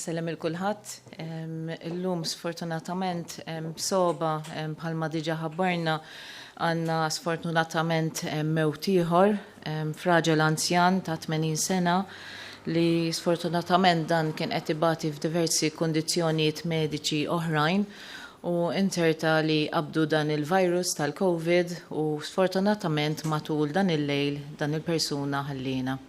Nsellem il-kulħadd. Illum sfortunatament b'soba bħalma diġà ħabbarna għandna sfortunatament mewt ieħor f'raġel anzjan ta' 80 sena li sfortunatament dan kien qed ibati f'diversi kundizzjonijiet mediċi oħrajn u interta li qabdu dan il-virus tal-COVID u sfortunatament matul dan il-lejl dan il-persuna ħallina.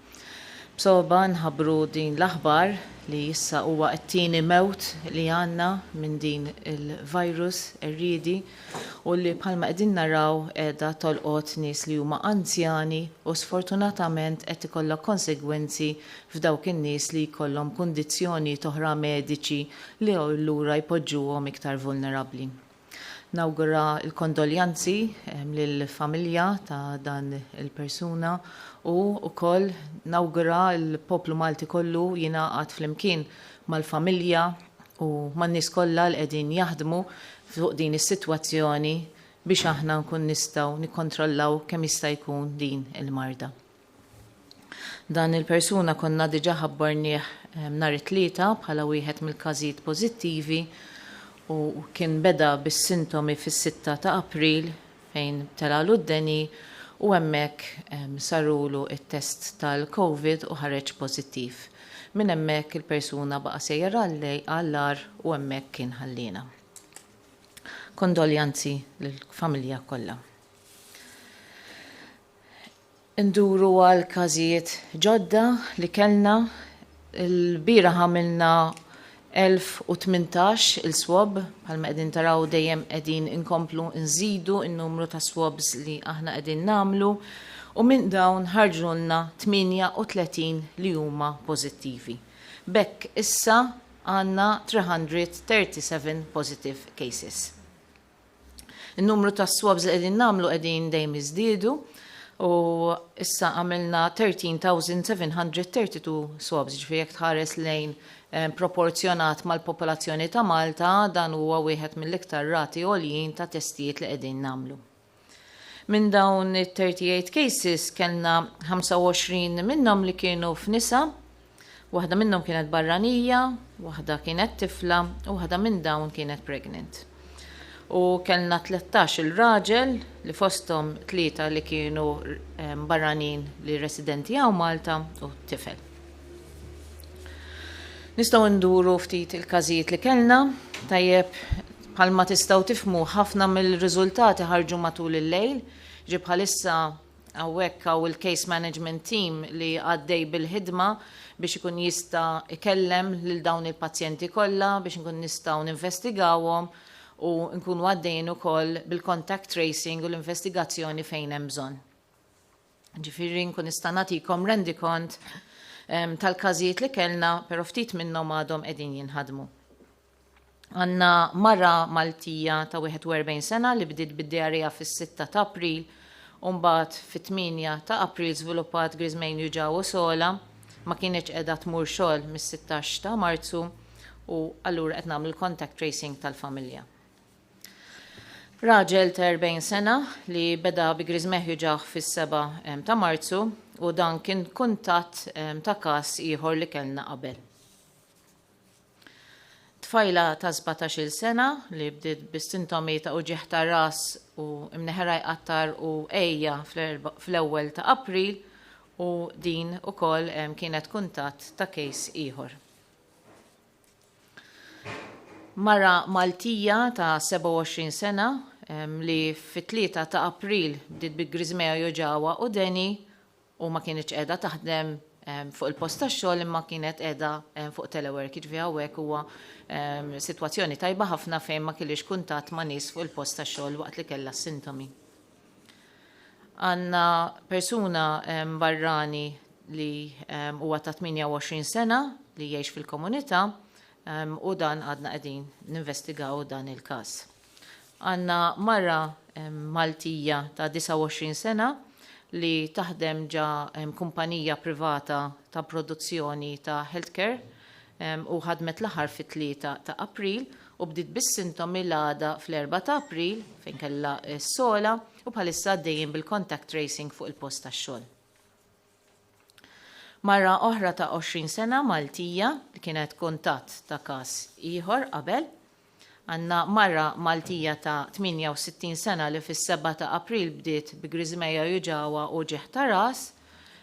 B'soba nħabbru din l-aħbar li issa huwa t-tieni mewt li għandna minn din il-virus irriedi u li bħalma qegħdin naraw qiegħda tolqot nies li huma anzjani u sfortunatament qed ikollha konsegwenzi f'dawk in-nies li jkollhom kundizzjoni oħra mediċi li allura jpoġġuhom iktar vulnerabbli. Nawgura il-kondoljanzi lill-familja ta' dan il-persuna u wkoll nawgura l-poplu Malti kollu jingħaqad flimkien mal-familja u man-nies kollha li qegħdin jaħdmu fuq din is-sitwazzjoni biex aħna nkun nistgħu nikkontrollaw kemm jista' jkun din il-marda. Dan il-persuna konna diġà ħabbarnieh nhar it-tlieta bħala wieħed mill-każijiet pożittivi u kien beda bis-sintomi fis-6 ta' April fejn telalu d-deni u hemmhekk sarulu it-test tal-COVID u ħareġ pożittiv. Minn hemmhekk il-persuna baqa' sejjer għall-ar u hemmhekk kien ħallina. Kondoljanzi lill-familja kollha. Induru għal każijiet ġodda li kellna il-bira għamilna 1018 il-swab, bħalma qegħdin taraw dejjem qegħdin inkomplu nżidu n-numru ta' swabs li aħna qegħdin nagħmlu u minn dawn ħarġulna 38 li huma pożittivi. Bekk issa għandna 337 positive cases. In-numru ta' swabs li qegħdin nagħmlu qegħdin dejjem iżdiedu u issa għamilna 13,732 swabs, ġifieri jekk tħares lejn proporzjonat mal-popolazzjoni ta' Malta, dan huwa wieħed mill-iktar rati għoljin ta' testijiet li qegħdin nagħmlu. Minn dawn it-38 cases kellna 25 minnhom li kienu f'nisa, waħda minnhom kienet barranija, waħda kienet tifla u waħda minn dawn kienet pregnant. U kellna 13 il-raġel li fosthom 3 li kienu barranin li residenti għaw Malta u tifel. Nistgħu nduru ftit il-każijiet li kellna, tajjeb bħalma tistgħu tifhmu ħafna mill-riżultati ħarġu matul il-lejl, ġi bħalissa hawnhekk hawn il-case management team li għaddej bil-ħidma biex ikun jista' ikellem lil dawn il-pazjenti kollha biex nkun nistgħu ninvestigawhom u nkunu għaddejjin ukoll bil-contact tracing u l-investigazzjoni fejn hemm bżonn. Ġifieri nkun nista' nagħtikom rendikont tal-każijiet li kellna, però ftit minnhom għadhom qegħdin jinħadmu. Għandna mara Maltija ta' 41 sena li bdiet bid-diarrija fis-6 ta' April u mbagħad fit-8 ta' April żviluppat griżmejn ġew sola, ma kienx qiegħda tmur xogħol mis-16 ta' Marzu u allura qed nagħmlu l-contact tracing tal-familja. Raġel ta' 40 sena li beda bi griżmeħ ġaħ fis-7 ta' Marzu u dan kien kuntatt ta' każ ieħor li kellna qabel. Tfajla ta' 17-il sena li bdiet bis-sintomi ta' uġieħ ta' ras u imneħera jqattar u ejja fl-ewwel ta' April u din ukoll kienet kuntatt ta' case ieħor. Mara Maltija ta' 27 sena li fit-3 ta' April bdiet bi griżmeja ġewwa u deni u ma kienx qiegħda taħdem fuq il-post tax-xogħol imma kienet qiegħda fuq telework, jiġifieri hawnhekk huwa sitwazzjoni tajba ħafna fejn ma kienx kuntatt ma' nies fuq il-post tax-xogħol waqt li kellha s-sintomi. Għandna persuna barrani li huwa ta' 28 sena li jgħix fil-komunità u dan għadna qegħdin ninvestigaw dan il-każ. Għandna mara Maltija ta' 29 sena li taħdem ġa kumpanija privata ta' produzzjoni ta' healthcare u ħadmet l-aħħar fit-3 ta' April u bdiet bis-sintomi l-għada fl-4 ta' April fejn kellha s-sola u bħalissa għaddejjin bil-contact tracing fuq il-post tax-xogħol. Mara oħra ta' 20 sena Maltija li kienet kuntatt ta' każ ieħor qabel. Għandna mara Maltija ta' 68 sena li fis-7 ta' April bdiet bi griżmejja juġawa u ġeħ ta' ras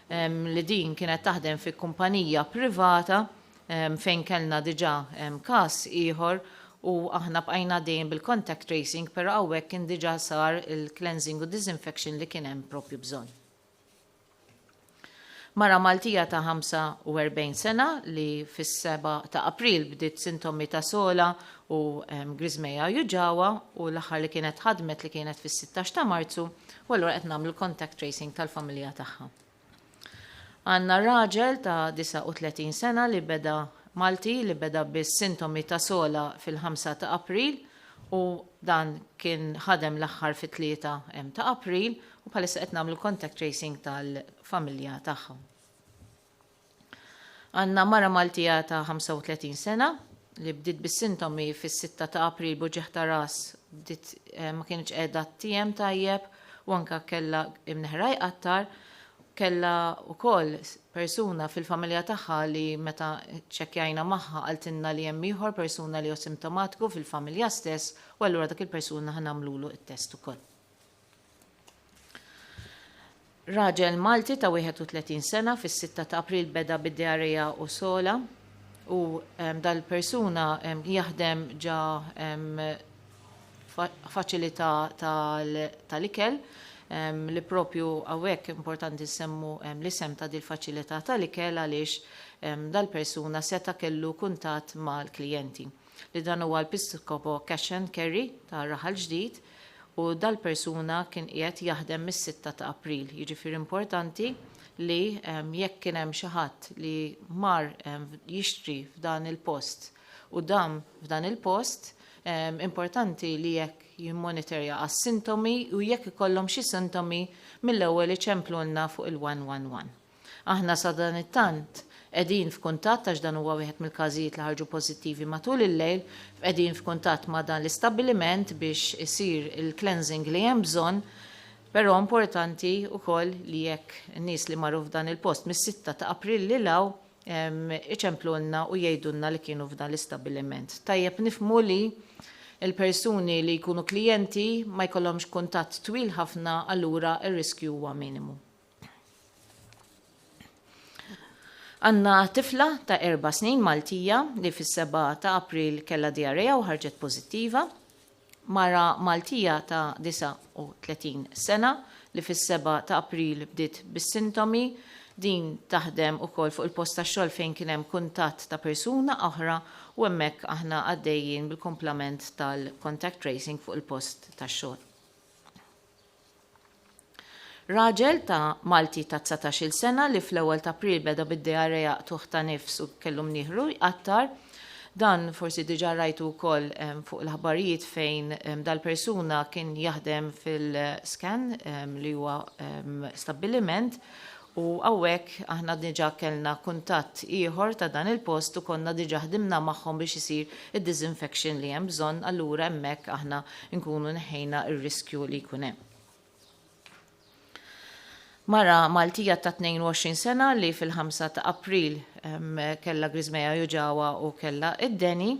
li din kienet taħdem fi kumpanija privata fejn kellna diġà każ ieħor u aħna bqajna dejjem bil-contact tracing, però hawnhekk kien diġà sar il-cleansing u disinfection li kien hemm proprju bżonn. Mara Maltija ta' 45 sena li fis-7 ta' April bdiet sintomi ta' sola u griżmejja juġawa u l-aħħar li kienet ħadmet li kienet fis-16 ta' Marzu u allura qed nagħmlu contact tracing tal-familja tagħha. Għandna raġel ta' 39 sena li beda Malti li beda bis-sintomi ta' sola fil-5 ta' April u dan kien ħadem l-aħħar fit-3 ta' April u bħalissa qed nagħmlu contact tracing tal-familja tagħha. Għandna mara Maltija ta' 35 sena li bdiet bis-sintomi fis-6 ta' April buġeħ ta' ras ma kienx qiegħda tiem tajjeb u anke kellha imneħraj qattar. Kella wkoll persuna fil-familja tagħha li meta ċekkjajna magħha qaltilna li hemm ieħor persuna li hu simptomatiku fil-familja stess u allura dak il-persuna ħanamlulu t-test ukoll. Raġel Malti ta' 31 sena fis-6 ta' April beda bid-diarrija u sola u dal-persuna jaħdem ġa faċilità tal-ikel li propju għawek importanti semmu l-isem ta' dil-faċilità tal-ikel għaliex dal-persuna seta kellu kuntat mal-klijenti. Li dan huwa l-Episkopo Cash and Carry ta' Raħal Ġdid u dal-persuna kien qiegħed jaħdem mis-6 ta' April. Jiġifieri importanti li jekk kien hemm xi ħadd li mar jixtri f'dan il-post u dam f'dan il-post, importanti li jekk jimmonitorja għas-sintomi u jekk ikollhom xi sintomi mill-ewwel iċemplulna fuq il-111. Aħna sa dan it-tant qegħdin f'kuntatt għax dan huwa wieħed mill-każijiet li ħarġu pożittivi matul il-lejl, qegħdin f'kuntatt ma' dan l-istabbiliment biex isir il-cleansing li hemm bżonn, però importanti wkoll li jekk in-nies li marru f'dan il-post mis-6 ta' April li law iċemplulna u jgħidulna li kienu f'dan l-istabbiliment. Tajjeb nifhmu li il-persuni li jkunu klijenti ma jkollhomx kuntatt twil ħafna allura ir-riskju huwa minimu. Għandna tifla ta' 4 snin Maltija li fis-7 ta' April kellha diarreja u ħarġet pożittiva. Mara Maltija ta' 39 sena li fis-7 ta' April bdiet bis-sintomi. Din taħdem ukoll fuq il-post tax-xogħol fejn kien hemm kuntatt ta' persuna oħra u hemmhekk aħna għaddejjin bil-komplement tal-contact tracing fuq il-post tax-xogħol. Raġel ta' Malti ta' 19-il sena li fl-ewwel ta' April beda bid-diarreja tuħ ta' nifs u kellhom nieħru jqattar. Dan forsi diġà rajtu wkoll fuq l-aħbarijiet fejn dal-persuna kien jaħdem fil-scan li huwa stabbiliment. U għawek aħna diġa kellna kuntatt ieħor ta' dan il-post u konna diġa ħdimna magħhom biex isir id-disinfection li hemm bżonn, allura hemmhekk aħna nkunu neħejna r-riskju li jkun hemm. Mara Maltija ta' 22 sena li fil-5 ta' April kellha griżmejja juġawa u kellha id-deni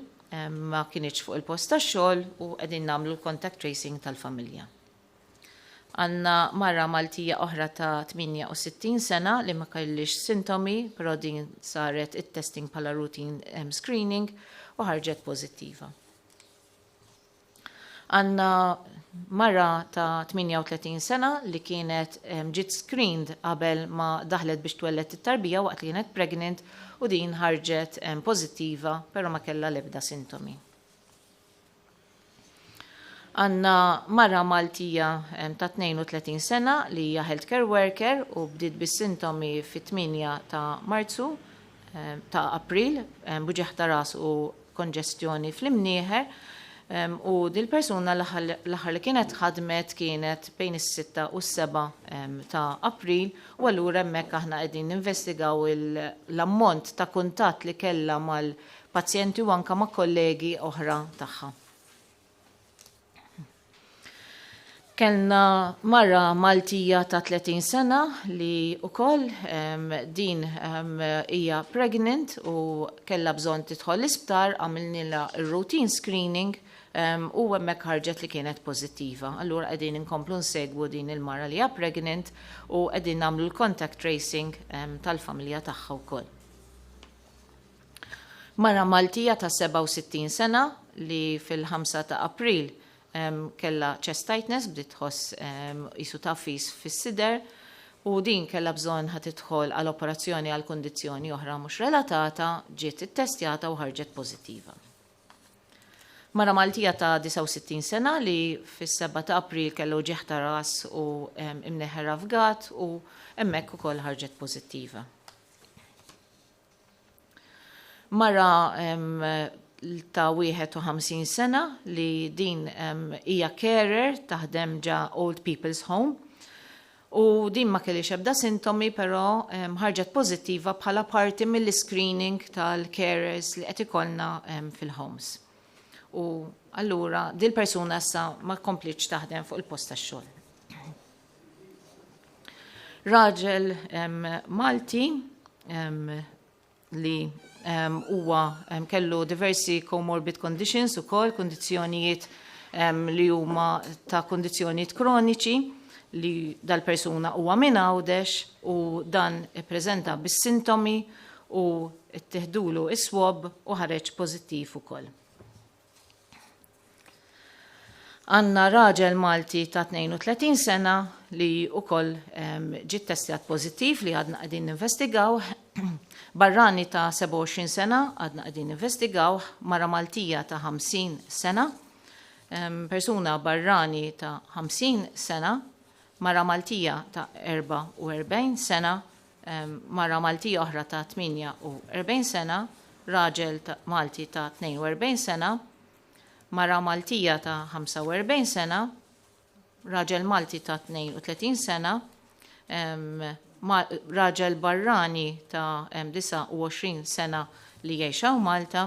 ma kienx fuq il-post tax-xogħol u qegħdin nagħmlu l-contact tracing tal-familja. Għanna mara Maltija oħra ta' 68 sena li ma kellix sintomi, però din saret it-testing bħala routine screening u ħarġet pożittiva. Għanna mara ta' 38 sena li kienet ġiet screened qabel ma daħlet biex twellet it-tarbija waqt li kienet pregnant u din ħarġet pożittiva, però ma kellha l-ebda sintomi. Għanna mara Maltija ta' 32 sena li hija healthcare worker u bdiet bis-sintomi fit-8 ta' Marzu ta' April, buġeħ ta' ras u konġestjoni fl-imnieħer u dil-persuna l-aħħar li kienet ħadmet kienet bejn is-6 u s-7 ta' April u allura hemmhekk aħna qegħdin ninvestigaw l-ammont ta' kuntatt li kellha mal-pazjenti u anke ma' kollegi oħra tagħha. Kellna marra Maltija ta' 30 sena li ukoll din hija pregnant u kellha bżonn tidħol l-isptar, għamilnilha routine screening u hemmhekk ħarġet li kienet pożittiva. Allura qegħdin inkomplu nsegwu din il-mara li hija pregnant u qegħdin nagħmlu l-contact tracing tal-familja tagħha wkoll. Mara Maltija ta' 67 sena li fil-5 ta' April kella chest tightness bdiet tħoss isu taffis fis-sider u din kella bżonn ħatidħol għal operazzjoni għal kundizzjoni oħra mhux relatata, ġiet ittestjata u ħarġet pożittiva. Mara Maltija ta' 69 sena li fis-7 ta' April kellu ġieħ ta' ras u imneħħer avgat u hemmhekk ukoll ħarġet pożittiva. Mara ta' 51 sena li din hija carer taħdem ġa Old People's Home u din ma kellix ebda sintomi però ħarġet pożittiva bħala parti mill-screening tal-carers li qed ikollna fil-homes. U allura dil persuna issa ma komplitx taħdem fuq il-post tax-xogħol. Raġel Malti li huwa kellu diversi comorbid conditions ukoll, kondizzjonijiet li huma ta' kondizzjonijiet kroniċi li dal-persuna huwa minn għawdex u dan ippreżenta bis-sintomi u ttieħdulu is-swab u ħareġ pożittiv ukoll. Għandna raġel Malti ta' 32 sena li wkoll ġiet testjat pożittiv li għadna qegħdin ninvestigaw. Barrani ta' 27 sena għadna qegħdin investigaw, mara Maltija ta' 50 sena, persuna barrani ta' 50 sena, mara Maltija ta' 44 sena, mara Maltija oħra ta' 48 sena, raġel Malti ta' 42 sena, mara Maltija ta' 45 sena, raġel Malti ta' 32 sena, raġel barrani ta' 29 sena li jgħixaw Malta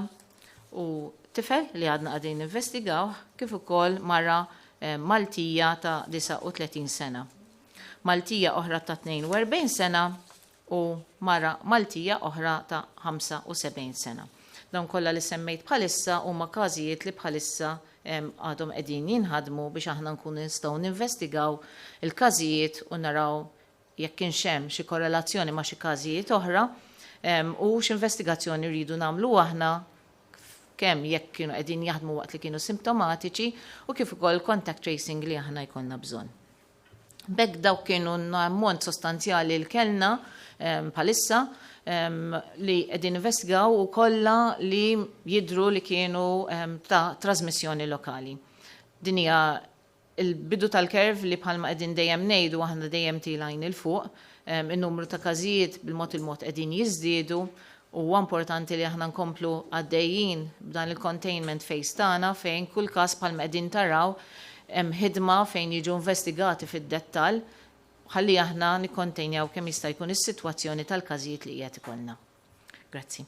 u tifel li għadna għadin investigaw kif ukoll mara Maltija ta' 39 sena. Maltija oħra ta' 42 sena u mara Maltija oħra ta' 75 sena. Dawn kollha li semmejt bħalissa huma każijiet li bħalissa għadhom qegħdin jinħadmu biex aħna nkunu nistgħu ninvestigaw il-każijiet u naraw jekk kienx hemm xi korrelazzjoni ma' xi każijiet oħra u x'investigazzjoni rridu nagħmlu aħna kemm jekk kienu qegħdin jaħdmu waqt li kienu simptomatiċi u kif ukoll contact tracing li aħna jkollna bżonn. Bekk dawk kienu ammont sostanzjali l kellna bħalissa li qegħdin investigaw u kollha li jidhru li kienu ta' trasmissjoni lokali. Din hija il-bidu tal-kerv li bħalma qegħdin dejjem ngħidu aħna dejjem tilajn il fuq, in-numru ta' każijiet bil-mod il-mod qegħdin jiżdiedu u huwa importanti li aħna nkomplu għaddejjin b'dan il-containment phase tagħna fejn kull każ bħalma qegħdin taraw hemm ħidma fejn jiġu investigati fid-dettall ħalli aħna nikkontenjaw kemm jista' jkun is-sitwazzjoni tal-każijiet li qiegħed ikollna. Grazzi.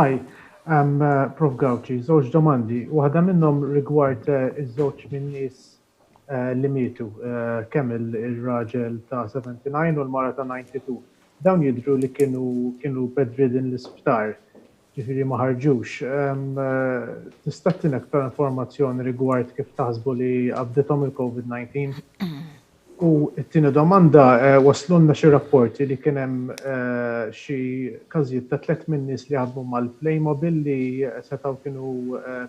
Hi, Prof. Gawċi, żewġ domandi. Waħda minnhom rigward iż-żewġ min-nies li mietu, kemm il-raġel ta' 79 u l-mara ta' 92. Dawn jidhru li kienu bedridden l-isptar, ġifieri ma ħarġux. Tista' tina aktar informazzjoni rigward kif taħsbu li qabdithom il-COVID-19? U t-tieni domanda, waslunna xi rapporti li kien hemm xi każijiet ta' 3 min-nies li jaħdmu mal-Playmobil li setgħu kienu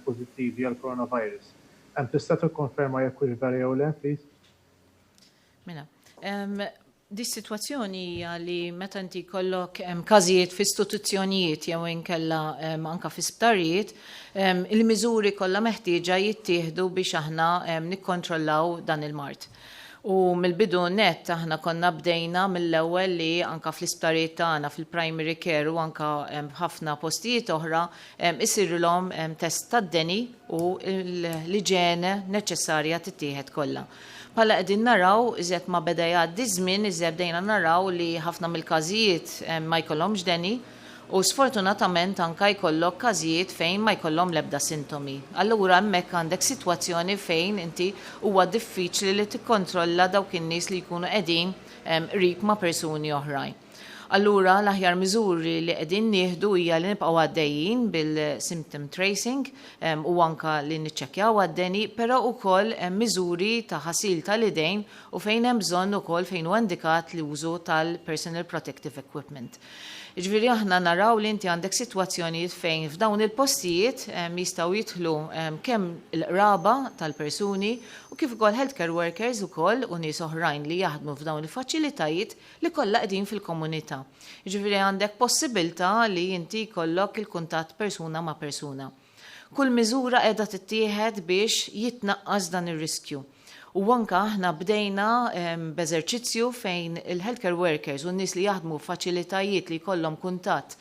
pożittivi għall coronavirus. Tista' tikkonferma jekk hux vera jew le, please? Mela, di situazzjoni hija li meta inti jkollok każijiet f'istituzzjonijiet jew inkella anke fi sptarijiet, il-miżuri kollha meħtieġa jittieħdu biex aħna nikkontrollaw dan il-mart. U mill-bidu net aħna konna bdejna mill-ewwel li anka fl-isptarijiet tagħna fil-primary care u anka ħafna postijiet oħra isirulhom test tad-deni u l-iġene neċessarja tittieħed kollha. Bħala qegħdin naraw iżjed ma beda jgħaddi żmien iżjed bdejna naraw li ħafna mill-każijiet ma jkollhomx deni U sfortunatament anka jkollok każijiet fejn ma jkollhom l-ebda sintomi. Allura hemmhekk għandek sitwazzjoni fejn inti huwa diffiċli li tikkontrolla dawk in-nies li jkunu qegħdin qrib ma' persuni oħrajn. Allura l-aħjar miżuri li qegħdin nieħdu hija li nibqgħu għaddejjin bil-symptom tracing u anka li niċċekkjaw għaddeni, però wkoll hemm miżuri ta' ħasil tal-idejn u fejn hemm bżonn ukoll fejn huwa indikat l-użu tal-personal protective equipment. Ġifieri aħna naraw li inti għandek sitwazzjonijiet fejn f'dawn il-postijiet jistgħu jidħlu kemm il-qraba tal-persuni u kif ukoll healthcare workers ukoll u nies oħrajn li jaħdmu f'dawn il-faċilitajiet li kollha qegħdin fil-komunità. Ġifieri għandek possibilità li inti jkollok il-kuntatt persuna ma' persuna. Kull miżura qiegħda tittieħed biex jitnaqqas dan ir-riskju. U anka aħna bdejna b'eżerċizzju fejn il-healthcare workers u n-nies li jaħdmu f'faċilitajiet li jkollhom kuntatt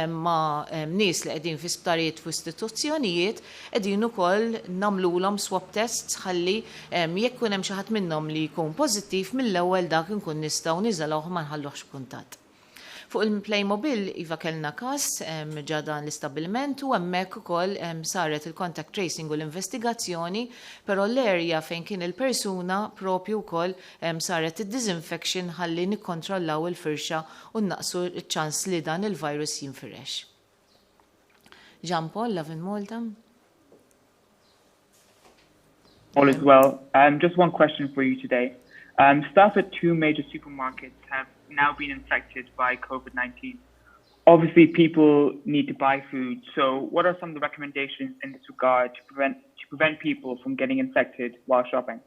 ma' nies li qegħdin fi sptarijiet u istituzzjonijiet qegħdin ukoll nagħmluhom swab tests ħalli jekk ikun hemm xi ħadd minnhom li jkun pożittiv mill-ewwel dak inkun nistgħu niżalawh ma nħalluhx kuntatt. Fuq il-Playmobil iva kellna każ ġa dan l-istabbiliment u hemmhekk ukoll saret il-contact tracing u l-investigazzjoni, però l-area fejn kien il-persuna propju wkoll saret id-disinfection ħalli nikkontrollaw il-firxa u naqsu ċ-ċans li dan il-virus jinfirex. Jean Paul, Lavin Malta. All is well. Just one question for you today. Staff at 2 major supermarkets have now been infected by COVID-19. Obviously, people need to buy food. So what are some of the recommendations in this regard to prevent people from getting infected while shopping?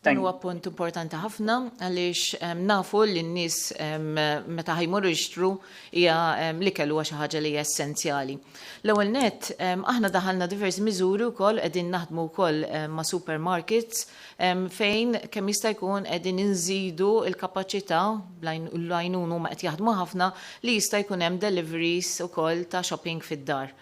Dan huwa punt importanti ħafna għaliex nafu li n-nies meta ħajmorru jixtru hija l-ikel huwa xi ħaġa li hija essenzjali. L-ewwel nett aħna daħalna diversi miżuri wkoll qegħdin naħdmu wkoll ma' supermarkets fejn kemm jista' jkun qegħdin inżidu l-kapaċità l-għajnunu ma qed jaħdmu ħafna li jista' jkun hemm deliveries ukoll ta' shopping fid-dar.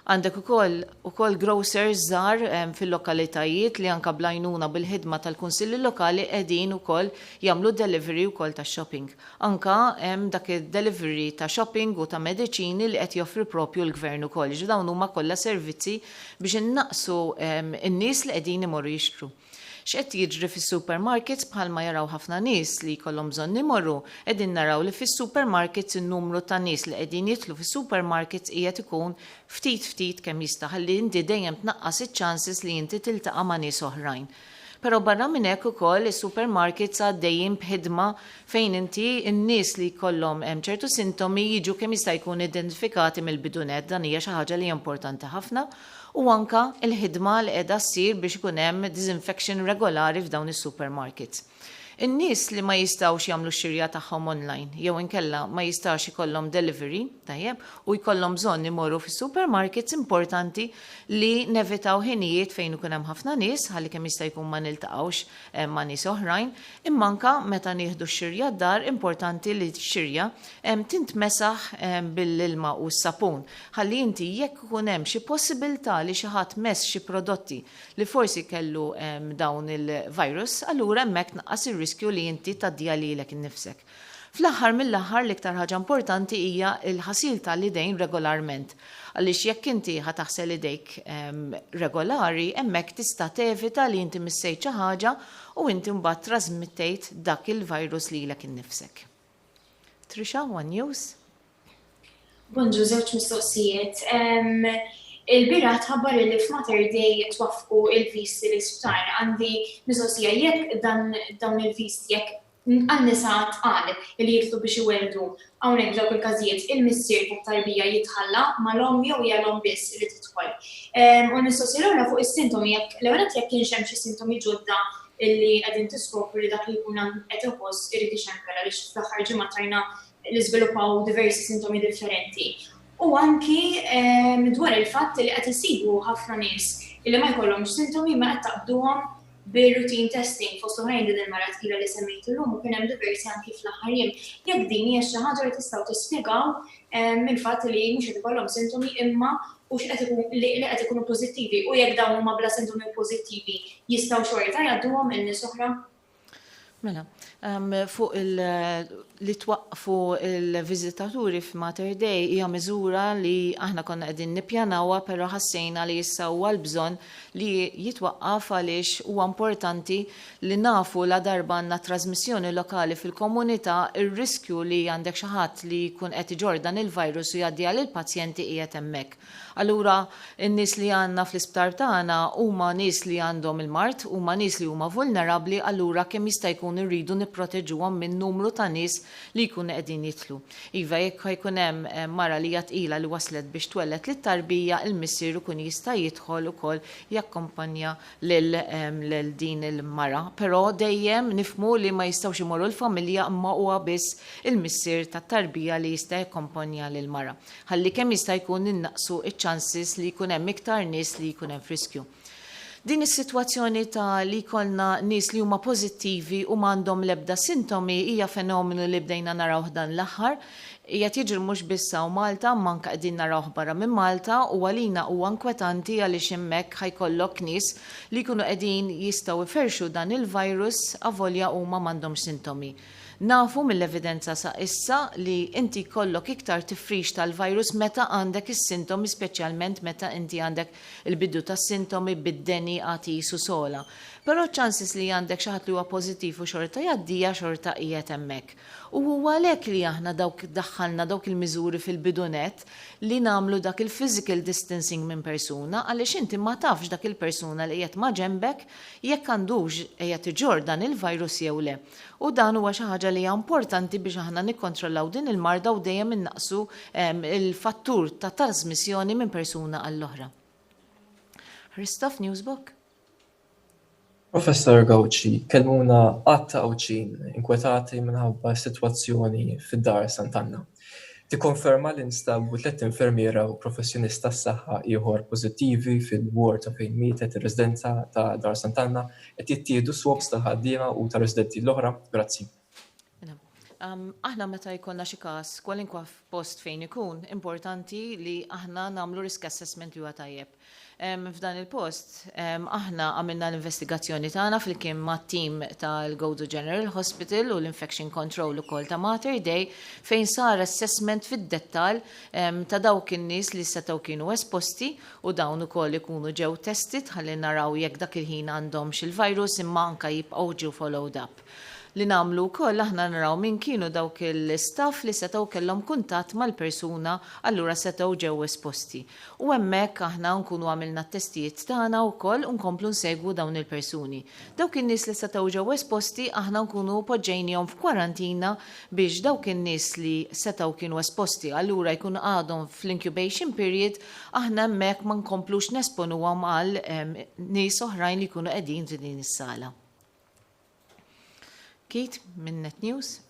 Għandek ukoll grocers żgħar fil-lokalitajiet li anke blajnuna bil-ħidma tal-kunsilli lokali qegħdin ukoll jagħmlu delivery wkoll ta' shopping. Anka hemm dak id-delivery ta' shopping u ta' mediċini li qed joffri propju l-gvern ukoll. Dawn huma kollha servizzi biex innaqsu n-nies li qegħdin imorru jixtru. X'qed jiġri fis-supermarkets bħalma jaraw ħafna nies li jkollhom bżonn imorru, qegħdin naraw li fis-supermarkets in-numru ta' nies li qegħdin jidħlu fis-supermarkets qiegħed ikun ftit kemm jista' ħalli inti dejjem tnaqqas iċ-chances li inti tiltaqa' ma' nies oħrajn. Però barra minn hekk ukoll is-supermarkets għaddejjin b'ħidma fejn inti n-nies li jkollhom hemm ċertu sintomi jiġu kemm jista' jkun identifikati mill-bidunet, dan hija xi ħaġa li hija importanti ħafna. U anka il-ħidma li qiegħda ssir biex ikun hemm disinfection regolari f'dawn is-supermarkets. In-nies li ma jistgħux jagħmlu x-xirja tagħhom online jew inkella ma jistax ikollhom delivery, tajjeb, u jkollhom bżonn imorru fis-supermarkets importanti li nevitaw ħinijiet fejn ikun hemm ħafna nies ħalli kemm jista' jkun ma niltaqgħux ma' nies oħrajn, imma anke meta nieħdu x-xirja d-dar importanti li x-xirja tintmesaħ bil-ilma u s-sapun. Ħalli inti jekk ikun hemm xi possibilità li xi ħadd mess xi prodotti li forsi kellu dawn il-virus, allura hemmhekk tnaqqas ir-riskju li inti taddija lilek innifsek. Fl-aħħar mill-aħħar l-iktar ħaġa importanti hija l-ħasil tal-idejn regolarment. Għaliex jekk inti ħataħsel idejk regolari, hemmhekk tista' tevita li inti missejt xi ħaġa u inti mbagħad trasmittejt dak il-virus lilek innifsek. Trisha, One News. Bonġu, żewġ mistoqsijiet. Il-bira tħabbar li f'Mater Day twaffqu il-visti li sptar għandi mistoqsija jekk dawn il-visti jekk għan-nisa tqal li jitlu biex iweldu hawnhekk dawk il-każijiet il-missier tat-tarbija jitħalla mal-om jew hija l-om biss li tidħol. U mistoqsija l fuq is-sintomi jekk l-ewwel jekk kienx hemm xi sintomi ġodda illi qegħdin tiskopru li dak li jkun qed iħoss irid ixenkela li fl-aħħar ġimgħa trajna li żviluppaw diversi sintomi differenti. U anki dwar il-fatt li qed isibu ħafna nies illi ma jkollhomx sintomi ma qed taqbduhom bir-routine testing fost oħrajn din il-mara tqila li semmejt illum u kien hemm diversi anki fl-aħħar jiem. Jekk din hija xi ħaġa li tistgħu tispjegaw mill-fatt li mhux qed ikollhom sintomi imma u qed ikunu pożittivi u jekk dawn huma bla sintomi pożittivi jistgħu xorta jgħadduhom in-nies oħra? Mela, fuq li twaqqfu il-viżitaturi f'Mater Dei hija miżura li aħna konna qegħdin nippjanawha, però ħassejna li issa huwa l-bżonn li jitwaqqaf għaliex huwa importanti li nafu la darba għandna trasmissjoni lokali fil-komunità, ir-riskju li għandek xi ħadd li jkun qed iġordan il-virus u jgħaddiha lill-pazjenti qiegħed hemmhekk. Allura n-nies li għandna fl-isptar tagħna huma nies li għandhom il-mart, huma nies li huma vulnerabbli, allura kemm jista' jkun irridu nipproteġuhom minn numru ta' nies li jkunu qegħdin jitlu. Iva jekk jkun hemm mara li jatqila li waslet biex twellet lit-tarbija, il-missier ikun jista' jidħol ukoll jakkompanja lil din il-mara. Però dejjem nifhmu li ma jistgħux imorru l-familja imma huwa biss il-missier tat-tarbija li jista' jakkompanja lil-mara. Ħalli kemm jista' jkun innaqsu chances li jkun hemm iktar nies li jkun hemm friskju. Din is-sitwazzjoni ta' li jkollna nies li huma pożittivi u m'għandhom l-ebda sintomi hija fenomenu li bdejna narawh dan l-aħħar. Hija tiġri mhux biss hawn Malta, manka qegħdin narawh barra minn Malta u għalina huwa inkwetanti għaliex hemmhekk ħajkollok nies li jkunu qegħdin jistgħu iferxu dan il-virus avolja huma m'għandhomx sintomi. Nafu mill-evidenza sa' issa li inti kollok iktar tifrix tal-virus meta għandek is-sintomi, speċjalment meta inti għandek il-bidu tas-sintomi bid-deni għatisu sola. Però ċansis li għandek xi ħadd li huwa pożittiv u xorta jgħaddija xorta qiegħed hemmhekk. U huwa għalhekk li aħna daħħalna dawk il-miżuri fil-bidunet li nagħmlu dak il-physical distancing minn persuna għaliex inti ma tafx dak il-persuna li qiegħed ma' ġembek jekk għandux qiegħed iġordan il-virus jew le. U dan huwa xi ħaġa li hija importanti biex aħna nikkontrollaw din il-marda u dejjem innaqsu il-fattur ta' trasmissjoni minn persuna għall-oħra. Christoph Newsbook. Professor Gawci, kellmuna għatta Gawċin inkwetati minħabba situazzjoni fid-Dar Sant'Anna. Tikkonferma li nstabu 3 infermiera u professjonista tas-saħħa ieħor pożittivi fil-ward ta' fejn mietet ir-residenza ta' Dar Sant'Anna qed jittieħdu swabs ta' ħaddiema u ta' residenti l-oħra. Grazzi. Aħna meta jkollna xi każ kwalinkwa post fejn ikun, importanti li aħna nagħmlu risk assessment li huwa tajjeb. F'dan il-post, aħna għamilna l-investigazzjoni tagħna fil-kien mat-tim tal-Godo General Hospital u l-Infection Control ukoll ta' Mater Dei fejn sar assessment fid-dettall ta' dawk in-nies li setgħu kienu esposti u dawn ukoll ikunu ġew tested ħalli naraw jekk dak il-ħin għandhomx il-virus imma anke jibqgħu ġew followed up. Li nagħmlu wkoll aħna naraw min kienu dawk il-staff li setgħu kellhom kuntatt mal-persuna allura setgħu ġew esposti. U hemmhekk aħna nkunu għamilna t-testijiet tagħna wkoll u nkomplu nsegwu dawn il-persuni. Dawk in-nies li setgħu ġew esposti aħna nkunu poġġejnihom f'kwarantina biex dawk in-nies li setgħu kienu esposti allura jkunu għadhom fl-incubation period aħna hemmhekk ma nkomplux nesponuhom għal nies oħrajn li jkunu qegħdin f'din is-sala. Kate, minn Net News.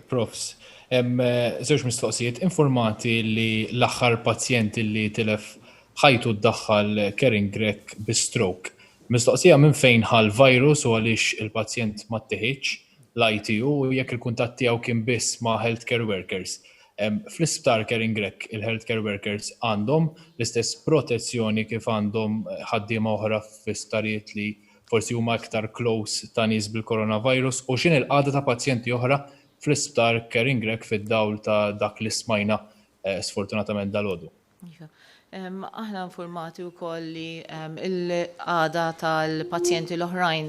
Profs, żewġ mistoqsijiet informati li l-aħħar pazjent li tilef ħajtu ddaħħal Kering Grek bi stroke. Mistoqsija minn fejn ħal virus u għaliex il-pazjent ma ttieħedx l-ITU u jekk il-kuntatt tiegħu kien biss ma' healthcare workers. Fl-isptar Kering Grek il-healthcare workers għandhom l-istess protezzjoni kif għandhom ħaddiema oħra fl-isptarijiet li forsi huma aktar close ta' nies bil-coronavirus u x'in il-qagħda ta' pazjenti oħra fl-isptar Kering Grek fid-dawl ta' dak li smajna sfortunatament dalgħodu. Aħna informati wkoll li il-qagħda tal-pazjenti l-oħrajn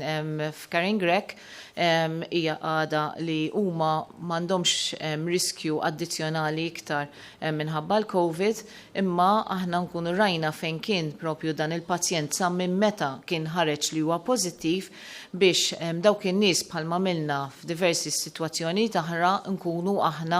f'Kering Grek hija għada li huma m'għandhomx riskju addizzjonali iktar minħabba l-COVID, imma aħna nkunu rajna fejn kien propju dan il-pazjent sa minn meta kien ħareġ li huwa pożittiv biex dawk in-nies bħalma milna f'diversi sitwazzjoni taħra nkunu aħna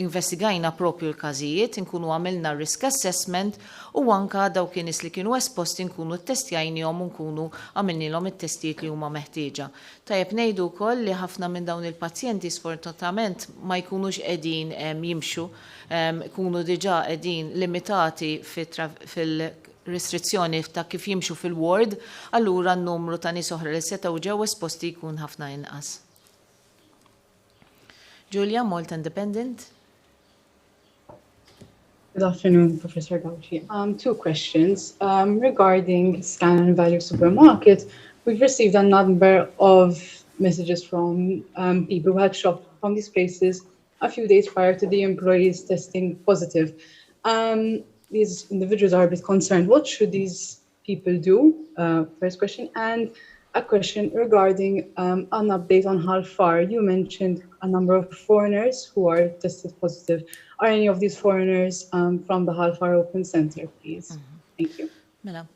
investigajna propju l-każijiet, nkunu għamilna risk assessment u anka dawk in-nies li kienu esposti nkunu ttestjajnihom u nkunu għamilnilhom it-testijiet li huma meħtieġa. Tajjeb ngħidu wkoll li ħafna minn dawn il-pazjenti sfortunatament ma jkunux qegħdin jimxu, jkunu diġà qegħdin limitati fil-restrizzjoni ta' kif jimxu fil-ward, allura n-numru ta' nies oħra li setgħu ġew esposti jkun ħafna inqas. Julia, Malta Independent. Good afternoon, Professor Gawci. 2 questions. Regarding Scan and Value Supermarket, we've received a number of messages from people who had shopped from these places a few days prior to the employees testing positive. These individuals are a bit concerned. What should these people do? First question. And a question regarding an update on how far you mentioned a number of foreigners who are tested positive. Are any of these foreigners from the Halfar Open Center, please? Thank you. Mela,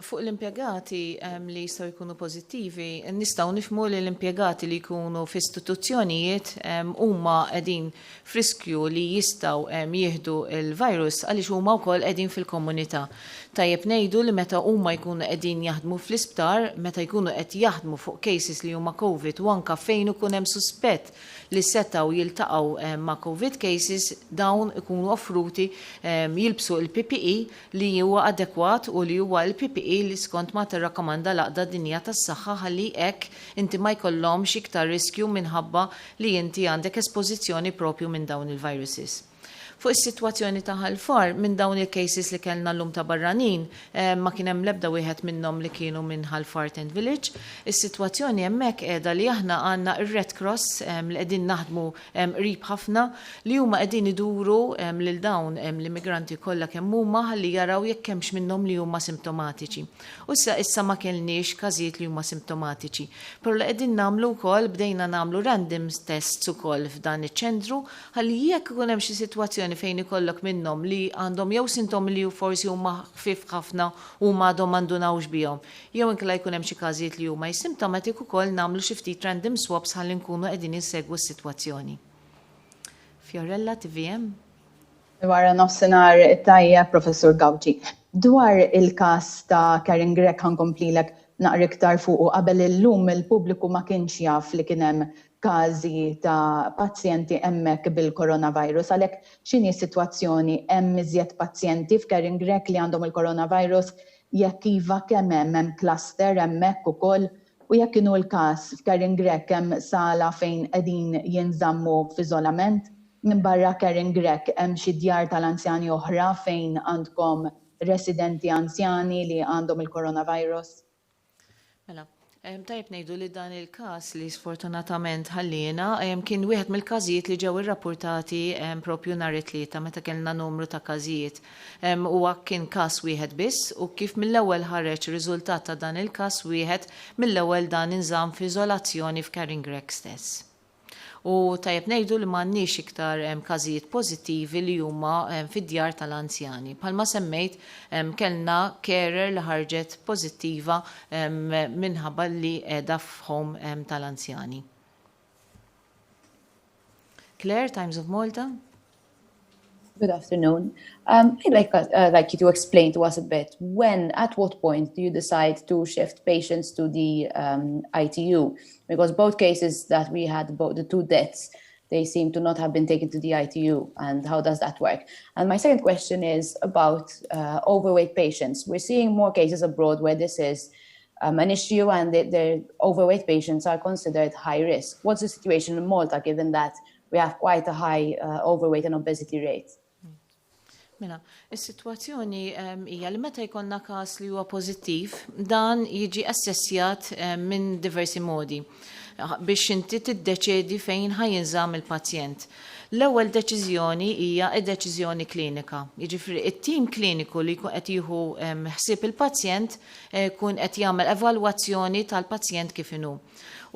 fuq l-impjegati li jistgħu jkunu pożittivi, nistgħu nifhmu li l-impjegati li jkunu f'istituzzjonijiet huma qegħdin friskju li jistgħu jieħdu l-virus għaliex huma wkoll qegħdin fil-komunità. Tajjeb ngħidu li meta huma jkunu qegħdin jaħdmu fl-isptar, meta jkunu qed jaħdmu fuq cases li huma COVID u anke fejn ikun hemm suspett li setgħu jiltaqgħu ma' COVID cases, dawn ikunu offruti jilbsu l-PPE li huwa adekwat u li huwa l-PPE li skont ma tirrakkomanda l-Aqda Dinja tas-Saħħa ħalli hekk inti ma jkollhomx iktar riskju minħabba li inti għandek espożizzjoni propju minn dawn il-viruses. Fuq is-sitwazzjoni ta' Halfar minn dawn il-cases li kellna llum ta' barranin ma kien hemm l-ebda wieħed minnhom li kienu minn Halfar Tent Village. Is-sitwazzjoni hemmhekk qiegħda li aħna għandna ir-Red Cross li qegħdin naħdmu qrib ħafna li huma qegħdin iduru lil dawn l-immigranti kollha kemm huma ħalli jaraw jekk hemmx minnhom li huma simptomatiċi. U issa ma kellniex każijiet li huma simptomatiċi. Però li qegħdin nagħmlu wkoll bdejna nagħmlu random tests ukoll f'dan iċ-ċentru ħalli jekk ikun hemm xi sitwazzjoni fejn ikollok minnhom li għandhom jew sintomi li forsi huma ħfief ħafna u m'għadhom m'għandunawx bihom. Jew inkella jkun hemm xi każijiet li huma simptomatiku wkoll nagħmlu xi ftit random swaps ħalli nkunu qegħdin insegwu s-sitwazzjoni. Fiorella, TVM. Wara nofsinhar tajjeb, Professur Gawġi. Dwar il-każ ta' Karen Grek ħankomplilek naqra iktar fuq qabel illum il-pubbliku ma kienx jaf li kien hemm każi ta' pazjenti hemmhekk bil-coronavirus. Għalhekk x'inhi s-sitwazzjoni hemm iżjed pazjenti f'Karen Grek li għandhom il-coronavirus jekk iva kemm hemm cluster hemmhekk ukoll u jekk kienu l-każ f'Karen Grek hemm sala fejn qegħdin jinżammu f'iżolament minn barra Karen Grek hemm xi djar tal-anzjani oħra fejn għandkom residenti anzjani li għandhom il-coronavirus? Mela, tajb ngħidu li dan il-każ li sfortunatament ħallina kien wieħed mill-każijiet li ġew irrappurtati propju nhar it-tlieta meta kellna numru ta' każijiet. Huwa kien każ wieħed biss u kif mill-ewwel ħareġ riżultat ta' dan il-każ wieħed mill-ewwel dan inżamm f'iżolazzjoni f'Karen Grek stess. U tajjeb ngħidu li m'għandniex iktar każijiet pożittivi li huma fid-djar tal-anzjani. Bħalma semmejt kellna carer li ħarġet pożittiva minħabba li qiegħda f'home tal-anzjani. Claire, Times of Malta. Good afternoon. I'd like you to explain to us a bit at what point do you decide to shift patients to the ITU? Because both cases that we had, the two deaths, they seem to not have been taken to the ITU. And how does that work? And my second question is about overweight patients. We're seeing more cases abroad where this is an issue and the overweight patients are considered high risk. What's the situation in Malta given that we have quite a high overweight and obesity rate? Mela, is-sitwazzjoni hija li meta jkollna każ li huwa pożittiv, dan jiġi assessjat minn diversi modi biex inti tiddeċiedi fejn ħajinżamm il-pazjent. L-ewwel deċiżjoni hija d-deċiżjoni klinika. Jiġifieri it-tim kliniku li jkun qed jieħu ħsieb il-pazjent jkun qed jagħmel evalwazzjoni tal-pazjent kif inhu.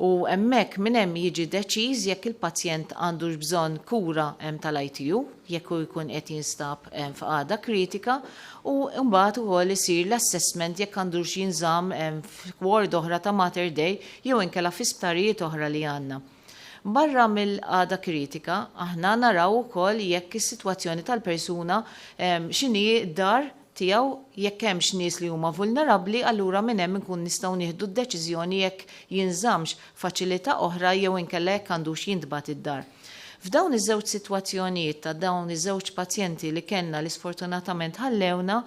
U hemmhekk minn hemm jiġi deċiż jekk il-pazjent għandux bżonn kura tal-ITU, jekk hu jkun qed jinstab f'qagħda kritika, u mbagħad ukoll isir l-assessment jekk għandux jinżamm f'ward oħra ta' Mater Dei jew inkella f'isptarijiet oħra li għandna. Barra mill-qagħda kritika, aħna naraw ukoll jekk is-sitwazzjoni tal-persuna x'inhi d-dar tiegħu jekk hemmx nies li huma vulnerabbli, allura minn hemm inkun nistgħu nieħdu d-deċiżjoni jekk jinżammx faċilità oħra jew inkella jekk għandux jintbagħat id-dar. F'dawn iż-żewġ sitwazzjonijiet ta' dawn iż-żewġ pazjenti li kellna li sfortunatament ħallewna,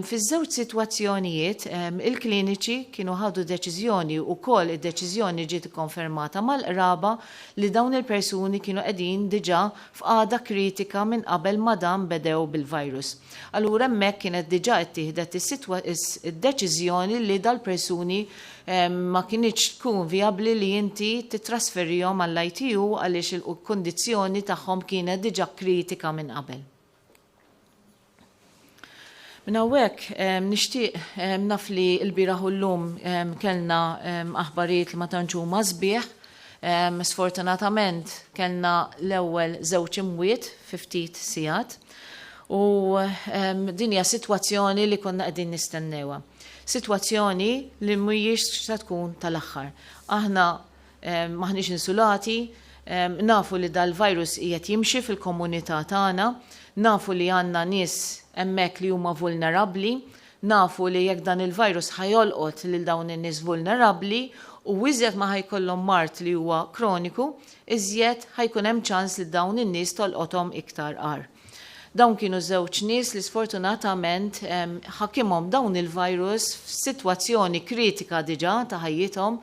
fiż-żewġ sitwazzjonijiet il-kliniċi kienu ħadu deċiżjoni u koll id-deċiżjoni ġiet ikkonfermata mal-qraba li dawn il-persuni kienu qegħdin diġà f'qagħda kritika minn qabel ma dan bedew bil-virus. Allura hemmhekk kienet diġà ittieħdet id-deċiżjoni li dal-persuni ma kienx tkun viabli li inti titrasferihom għall-ITU għaliex il-kondizzjoni tagħhom kienet diġà kritika minn qabel. Minn hawnhekk nixtieq naf li l-bieraħ u llum kellna aħbarijiet li ma tantx huma sbieħ. Sfortunatament kellna l-ewwel żewġ imwiet fi ftit sigħat u din hija sitwazzjoni li konna qegħdin nistennewha. Sitwazzjoni li mhijiex se tkun tal-aħħar. Aħna maħniex insulati, nafu li dal-virus qiegħed jimxi fil-komunità tagħna, nafu li għandna nies hemmhekk li huma vulnerabbli, nafu li jekk dan il-virus ħajolqot lil dawn in-nies vulnerabbli u iżjed ma ħajkollhom mart li huwa kroniku, iżjed ħajkun hemm ċans li dawn in-nies tolqothom iktar qar. Dawn kienu żewġ nies li sfortunatament ħakimhom dawn il-virus f'sitwazzjoni kritika diġà ta' ħajjithom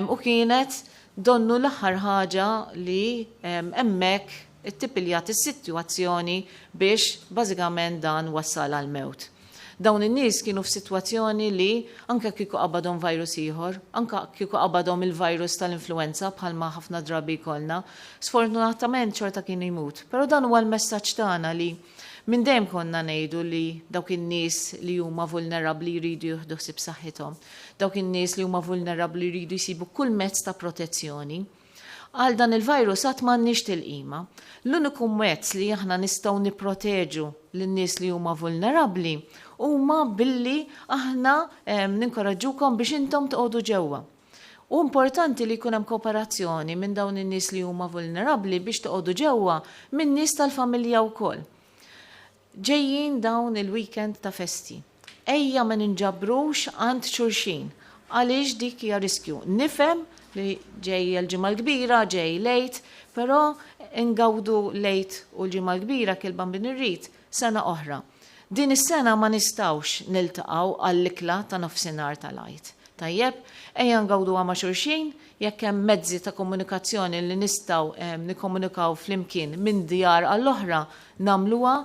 u kienet donnu l-aħħar ħaġa li hemmhekk ittipiljat is-sitwazzjoni biex bażikament dan wassal għal mewt. Dawn in-nies kienu f'sitwazzjoni li anke kieku qabadhom virus ieħor, anke kieku qabadhom il-virus tal-influenza bħalma ħafna drabi jkollna, sfortunatament xorta kien jmut. Però dan huwa l-messaġġ tagħna li minn dejjem konna ngħidu li dawk in-nies li huma vulnerabbli jridu jieħdu ħsieb saħħithom, dawk in-nies li huma vulnerabbli jridu jsibu kull mezz ta' protezzjoni. Għal dan il-virus għat m'għandniex tilqima. L-uniku mezz li aħna nistgħu nipproteġu lin-nies li huma vulnerabbli huma billi aħna ninkoraġġukom biex intom toqgħodu ġewwa. U importanti li jkun hemm kooperazzjoni minn dawn in-nies li huma vulnerabbli biex toqgħodu ġewwa minn nies tal-familja wkoll. Ġejjin dawn il-weekend ta' festi. Ejja ma ninġabrux għand xulxin għaliex dik hija riskju. Nifhem li ġej l-ġimgħa l-kbira, ġej lejt, però ingawdu lejt u l-ġimgħa l-kbira kilban bin irrid sena oħra. Din is-sena ma nistgħux niltaqgħu għall-ikla ta' nofsinhar tal-għid. Tajjeb, ejja ngawduha ma' xulxin, jekk hemm mezzi ta' komunikazzjoni li nistgħu nikkomunikaw flimkien minn djar għall-oħra nagħmluha,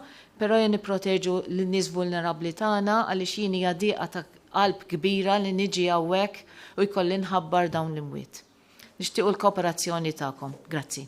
però jien nipproteġu lin-nies vulnerabbli tagħna għaliex jien hija dieqa ta' qalb kbira li niġi hawnhekk u jkolli nħabbar dawn l-imwiet. Nixtiequ l-kooperazzjoni tagħkom. Grazzi.